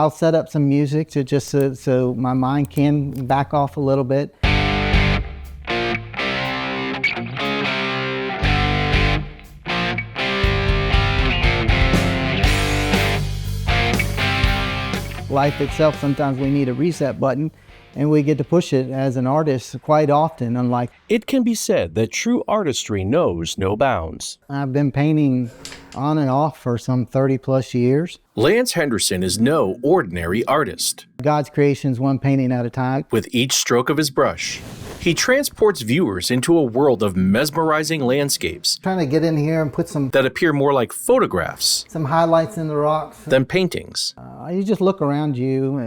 I'll set up some music to just so my mind can back off a little bit. Life itself, sometimes we need a reset button, and we get to push it as an artist quite often, unlike... It can be said that true artistry knows no bounds. I've been painting on and off for some 30 plus years. Lance Henderson is no ordinary artist. God's creations, one painting at a time. With each stroke of his brush, he transports viewers into a world of mesmerizing landscapes. Trying to get in here and put some that appear more like photographs. Some highlights in the rocks. Than paintings. You just look around you,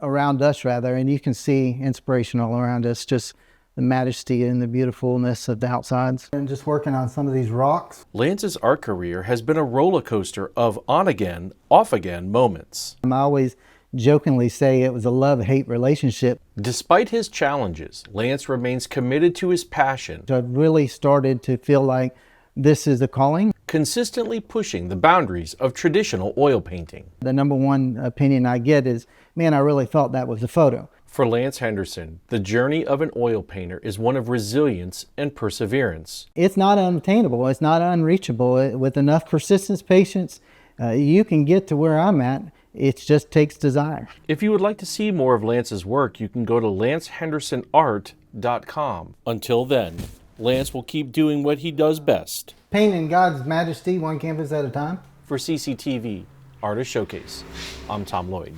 around us rather, and you can see inspiration all around us. Just the majesty and the beautifulness of the outsides. And just working on some of these rocks. Lance's art career has been a roller coaster of on-again, off-again moments. I always jokingly say it was a love-hate relationship. Despite his challenges, Lance remains committed to his passion. I really started to feel like this is a calling. Consistently pushing the boundaries of traditional oil painting. The number one opinion I get is, man, I really thought that was a photo. For Lance Henderson, the journey of an oil painter is one of resilience and perseverance. It's not unattainable. It's not unreachable. With enough persistence, patience, you can get to where I'm at. It just takes desire. If you would like to see more of Lance's work, you can go to lancehendersonart.com. Until then, Lance will keep doing what he does best. Painting God's majesty one canvas at a time. For CCTV Artist Showcase, I'm Tom Lloyd.